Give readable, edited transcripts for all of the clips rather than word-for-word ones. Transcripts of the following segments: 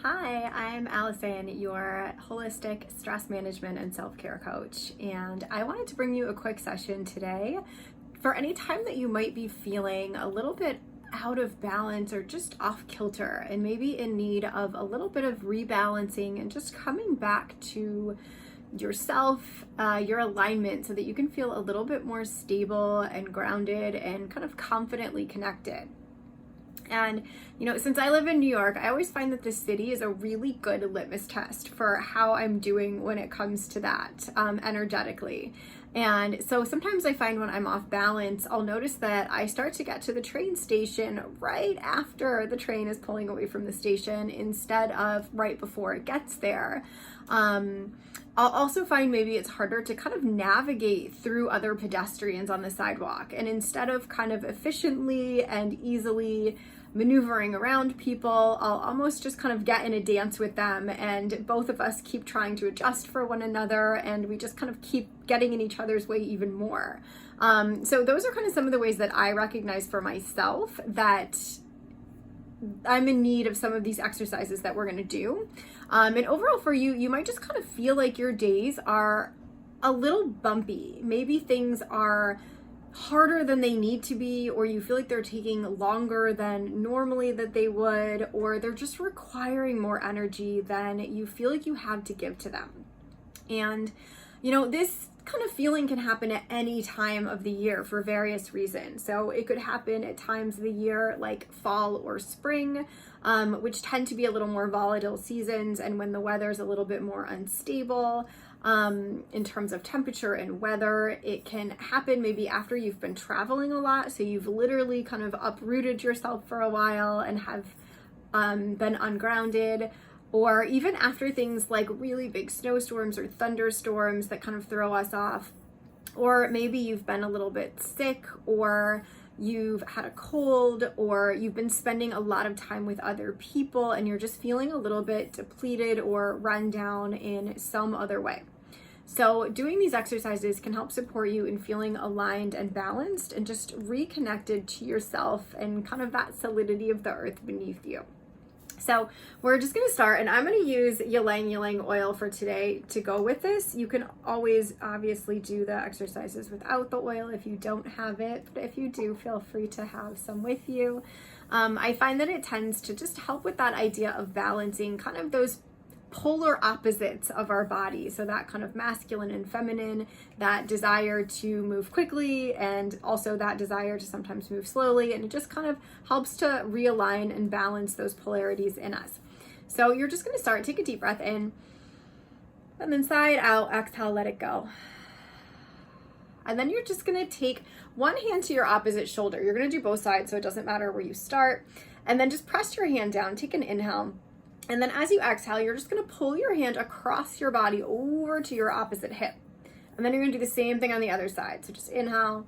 Hi, I'm Allison, your holistic stress management and self-care coach, and I wanted to bring you a quick session today for any time that you might be feeling a little bit out of balance or just off kilter and maybe in need of a little bit of rebalancing and just coming back to yourself, your alignment, so that you can feel a little bit more stable and grounded and kind of confidently connected. And, since I live in New York, I always find that the city is a really good litmus test for how I'm doing when it comes to that, energetically. And so sometimes I find when I'm off balance, I'll notice that I start to get to the train station right after the train is pulling away from the station instead of right before it gets there. I'll also find maybe it's harder to kind of navigate through other pedestrians on the sidewalk. And instead of kind of efficiently and easily maneuvering around people, I'll almost just kind of get in a dance with them, and both of us keep trying to adjust for one another, and we just kind of keep getting in each other's way even more. So those are kind of some of the ways that I recognize for myself that I'm in need of some of these exercises that we're going to do. And overall for you, you might just kind of feel like your days are a little bumpy. Maybe things are harder than they need to be, or you feel like they're taking longer than normally that they would, or they're just requiring more energy than you feel like you have to give to them. And, this kind of feeling can happen at any time of the year for various reasons. So it could happen at times of the year like fall or spring, which tend to be a little more volatile seasons, and when the weather is a little bit more unstable in terms of temperature and weather. It can happen maybe after you've been traveling a lot, so you've literally kind of uprooted yourself for a while and have been ungrounded, or even after things like really big snowstorms or thunderstorms that kind of throw us off. Or maybe you've been a little bit sick, or you've had a cold, or you've been spending a lot of time with other people and you're just feeling a little bit depleted or run down in some other way. So doing these exercises can help support you in feeling aligned and balanced and just reconnected to yourself and kind of that solidity of the earth beneath you. So we're just going to start, and I'm going to use ylang ylang oil for today to go with this. You can always obviously do the exercises without the oil if you don't have it, but if you do, feel free to have some with you. I find that it tends to just help with that idea of balancing kind of those polar opposites of our body. So that kind of masculine and feminine, that desire to move quickly, and also that desire to sometimes move slowly. And it just kind of helps to realign and balance those polarities in us. So you're just going to start, take a deep breath in, and then side out, exhale, let it go. And then you're just going to take one hand to your opposite shoulder. You're going to do both sides, so it doesn't matter where you start. And then just press your hand down, take an inhale. And then as you exhale, you're just going to pull your hand across your body over to your opposite hip. And then you're going to do the same thing on the other side. So just inhale.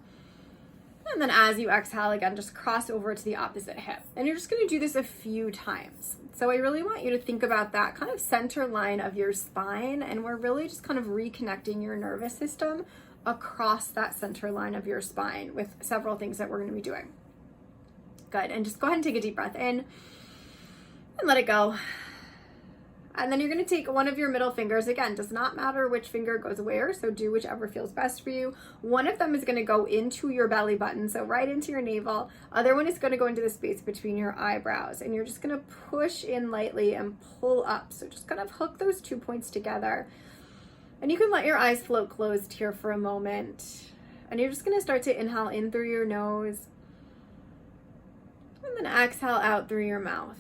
And then as you exhale again, just cross over to the opposite hip. And you're just going to do this a few times. So I really want you to think about that kind of center line of your spine. And we're really just kind of reconnecting your nervous system across that center line of your spine with several things that we're going to be doing. Good. And just go ahead and take a deep breath in and let it go. And then you're going to take one of your middle fingers. Again, does not matter which finger goes where, so do whichever feels best for you. One of them is going to go into your belly button, so right into your navel. Other one is going to go into the space between your eyebrows, and you're just going to push in lightly and pull up. So just kind of hook those 2 points together. And you can let your eyes float closed here for a moment. And you're just going to start to inhale in through your nose, and then exhale out through your mouth.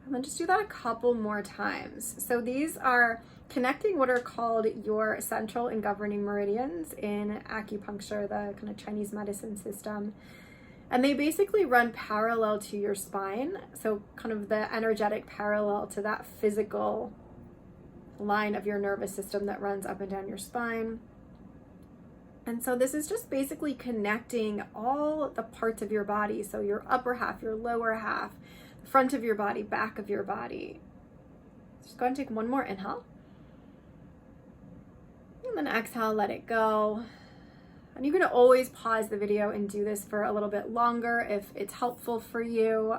And then just do that a couple more times. So these are connecting what are called your central and governing meridians in acupuncture, the kind of Chinese medicine system. And they basically run parallel to your spine. So kind of the energetic parallel to that physical line of your nervous system that runs up and down your spine. And so this is just basically connecting all the parts of your body. So your upper half, your lower half, front of your body, back of your body. Just go ahead and take one more inhale. And then exhale, let it go. And you can always pause the video and do this for a little bit longer if it's helpful for you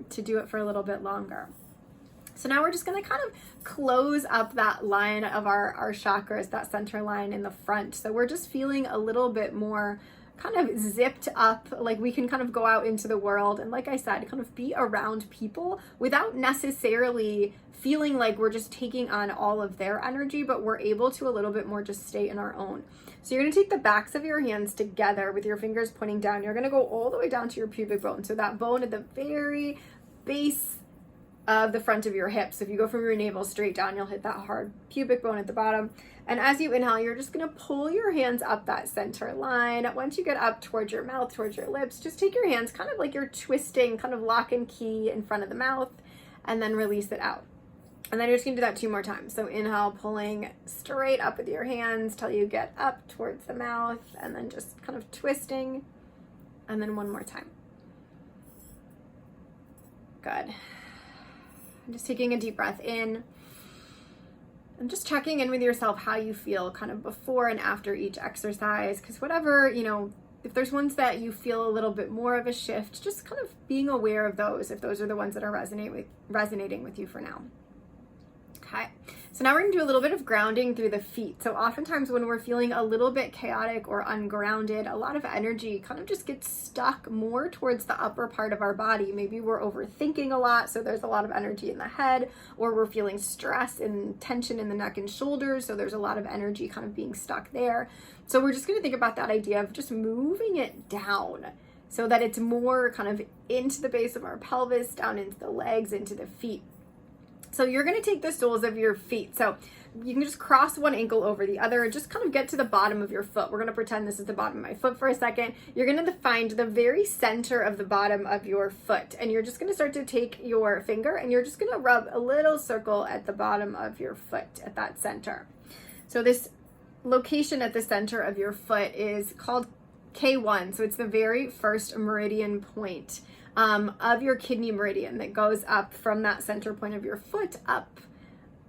to do it for a little bit longer. So now we're just going to kind of close up that line of our chakras, that center line in the front. So we're just feeling a little bit more kind of zipped up, like we can kind of go out into the world and, like I said, kind of be around people without necessarily feeling like we're just taking on all of their energy, but we're able to a little bit more just stay in our own. So you're going to take the backs of your hands together with your fingers pointing down. You're going to go all the way down to your pubic bone. So that bone at the very base of the front of your hips. So if you go from your navel straight down, you'll hit that hard pubic bone at the bottom. And as you inhale, you're just going to pull your hands up that center line. Once you get up towards your mouth, towards your lips, just take your hands kind of like you're twisting, kind of lock and key in front of the mouth, and then release it out. And then you're just going to do that 2 more times. So inhale, pulling straight up with your hands till you get up towards the mouth, and then just kind of twisting. And then 1 more time. Good. Just taking a deep breath in and just checking in with yourself how you feel kind of before and after each exercise, because whatever, if there's ones that you feel a little bit more of a shift, just kind of being aware of those if those are the ones that are resonating with you for now. Okay, so now we're going to do a little bit of grounding through the feet. So oftentimes when we're feeling a little bit chaotic or ungrounded, a lot of energy kind of just gets stuck more towards the upper part of our body. Maybe we're overthinking a lot, so there's a lot of energy in the head, or we're feeling stress and tension in the neck and shoulders, so there's a lot of energy kind of being stuck there. So we're just going to think about that idea of just moving it down so that it's more kind of into the base of our pelvis, down into the legs, into the feet. So you're going to take the soles of your feet. So you can just cross one ankle over the other and just kind of get to the bottom of your foot. We're going to pretend this is the bottom of my foot for a second. You're going to find the very center of the bottom of your foot. And you're just going to start to take your finger and you're just going to rub a little circle at the bottom of your foot at that center. So this location at the center of your foot is called K1. So it's the very first meridian point of your kidney meridian that goes up from that center point of your foot up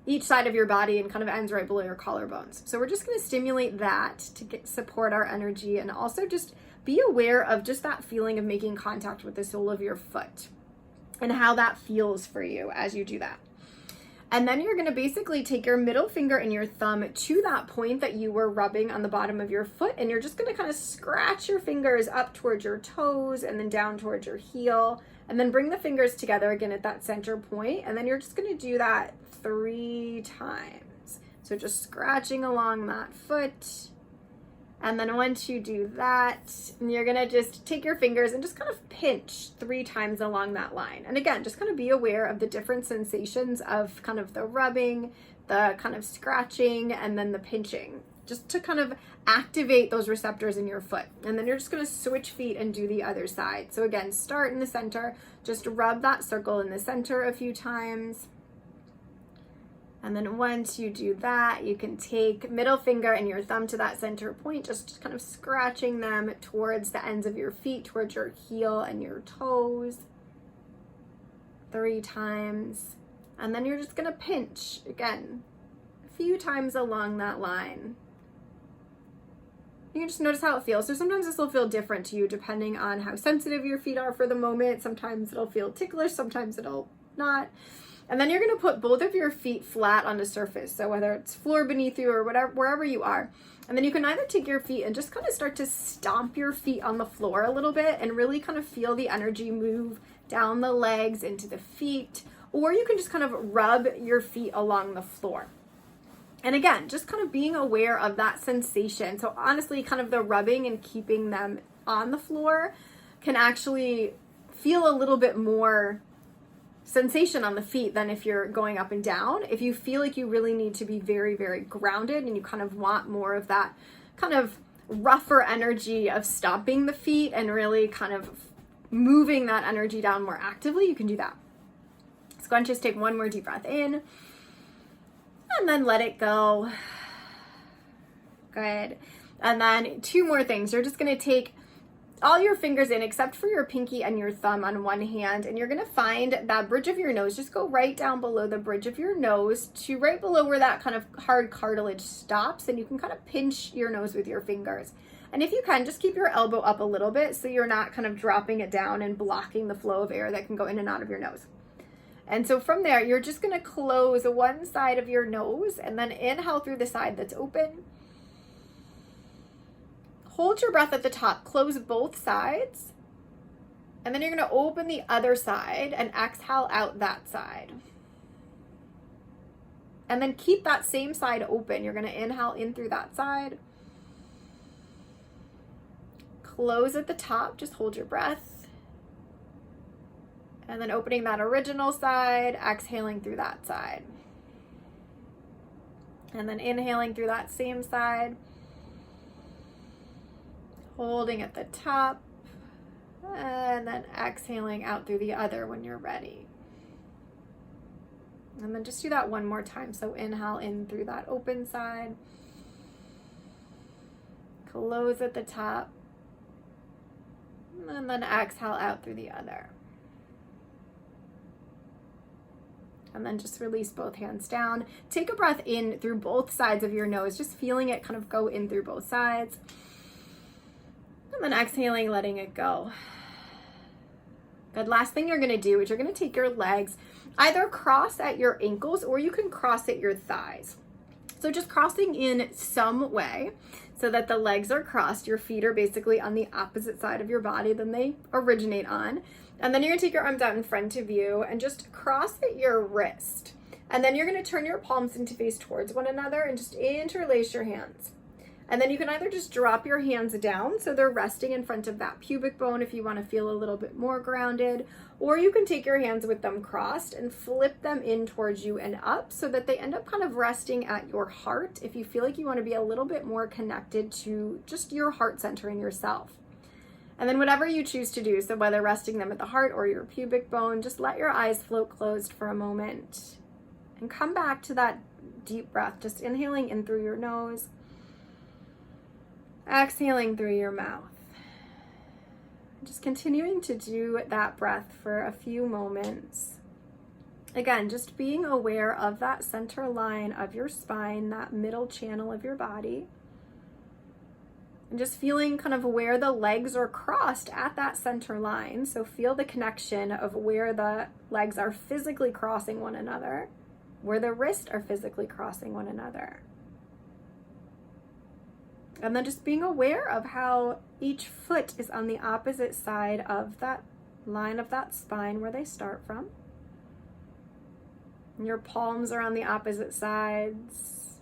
each side of your body and kind of ends right below your collarbones. So we're just going to stimulate that to support our energy and also just be aware of just that feeling of making contact with the sole of your foot and how that feels for you as you do that. And then you're going to basically take your middle finger and your thumb to that point that you were rubbing on the bottom of your foot. And you're just going to kind of scratch your fingers up towards your toes and then down towards your heel. And then bring the fingers together again at that center point. And then you're just going to do that 3 times. So just scratching along that foot. And then once you do that, you're going to just take your fingers and just kind of pinch 3 times along that line. And again, just kind of be aware of the different sensations of kind of the rubbing, the kind of scratching, and then the pinching, just to kind of activate those receptors in your foot. And then you're just going to switch feet and do the other side. So again, start in the center, just rub that circle in the center a few times. And then once you do that, you can take middle finger and your thumb to that center point, just kind of scratching them towards the ends of your feet, towards your heel and your toes 3 times. And then you're just going to pinch again a few times along that line. You can just notice how it feels. So sometimes this will feel different to you depending on how sensitive your feet are for the moment. Sometimes it'll feel ticklish, sometimes it'll not. And then you're going to put both of your feet flat on a surface. So whether it's floor beneath you or whatever, wherever you are. And then you can either take your feet and just kind of start to stomp your feet on the floor a little bit and really kind of feel the energy move down the legs into the feet. Or you can just kind of rub your feet along the floor. And again, just kind of being aware of that sensation. So honestly, kind of the rubbing and keeping them on the floor can actually feel a little bit more sensation on the feet than if you're going up and down. If you feel like you really need to be very, very grounded and you kind of want more of that kind of rougher energy of stomping the feet and really kind of moving that energy down more actively, you can do that. So go ahead and just take 1 more deep breath in and then let it go. Good. And then 2 more things. You're just going to take all your fingers in except for your pinky and your thumb on one hand, and you're going to find that bridge of your nose. Just go right down below the bridge of your nose to right below where that kind of hard cartilage stops, and you can kind of pinch your nose with your fingers. And if you can, just keep your elbow up a little bit so you're not kind of dropping it down and blocking the flow of air that can go in and out of your nose. And so from there, you're just going to close one side of your nose and then inhale through the side that's open. Hold your breath at the top, close both sides. And then you're going to open the other side and exhale out that side. And then keep that same side open. You're going to inhale in through that side. Close at the top, just hold your breath. And then opening that original side, exhaling through that side. And then inhaling through that same side. Holding at the top. And then exhaling out through the other when you're ready. And then just do that one more time. So inhale in through that open side. Close at the top. And then exhale out through the other. And then just release both hands down. Take a breath in through both sides of your nose, just feeling it kind of go in through both sides. And then exhaling, letting it go. Good. Last thing you're going to do is you're going to take your legs, either cross at your ankles or you can cross at your thighs. So just crossing in some way so that the legs are crossed. Your feet are basically on the opposite side of your body than they originate on. And then you're going to take your arms out in front of you and just cross at your wrist. And then you're going to turn your palms into face towards one another and just interlace your hands. And then you can either just drop your hands down so they're resting in front of that pubic bone if you want to feel a little bit more grounded, or you can take your hands with them crossed and flip them in towards you and up so that they end up kind of resting at your heart if you feel like you want to be a little bit more connected to just your heart center and yourself. And then whatever you choose to do, so whether resting them at the heart or your pubic bone, just let your eyes float closed for a moment and come back to that deep breath, just inhaling in through your nose. Exhaling through your mouth. Just continuing to do that breath for a few moments. Again, just being aware of that center line of your spine, that middle channel of your body. And just feeling kind of where the legs are crossed at that center line. So feel the connection of where the legs are physically crossing one another, where the wrists are physically crossing one another. And then just being aware of how each foot is on the opposite side of that line of that spine where they start from. And your palms are on the opposite sides.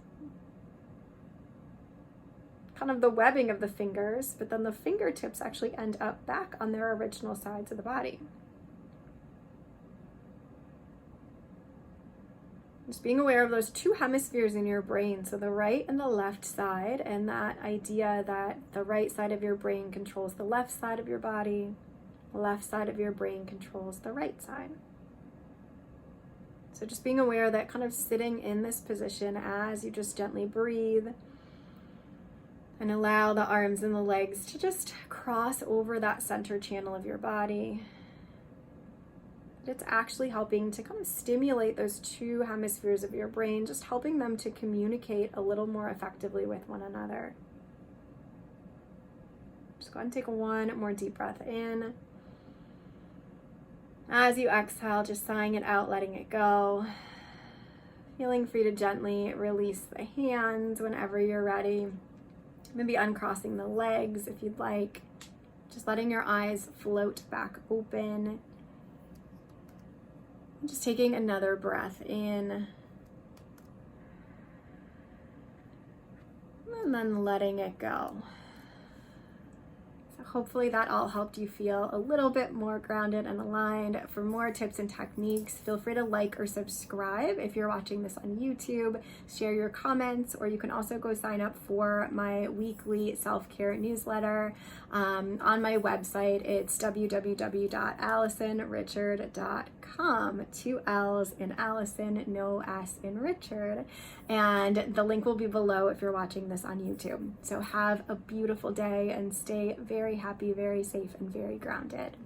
Kind of the webbing of the fingers, but then the fingertips actually end up back on their original sides of the body. Just being aware of those two hemispheres in your brain, so the right and the left side, and that idea that the right side of your brain controls the left side of your body, the left side of your brain controls the right side. So just being aware that kind of sitting in this position as you just gently breathe and allow the arms and the legs to just cross over that center channel of your body. It's actually helping to kind of stimulate those two hemispheres of your brain, just helping them to communicate a little more effectively with one another. Just go ahead and take one more deep breath in. As you exhale, just sighing it out, letting it go. Feeling free to gently release the hands whenever you're ready. Maybe uncrossing the legs if you'd like. Just letting your eyes float back open. Just taking another breath in. And then letting it go. So hopefully that all helped you feel a little bit more grounded and aligned. For more tips and techniques, feel free to like or subscribe if you're watching this on YouTube. Share your comments, or you can also go sign up for my weekly self-care newsletter on my website. It's www.AllisonRichard.com. 2 L's in Allison, no S in Richard. And the link will be below if you're watching this on YouTube. So have a beautiful day and stay very happy, very safe, and very grounded.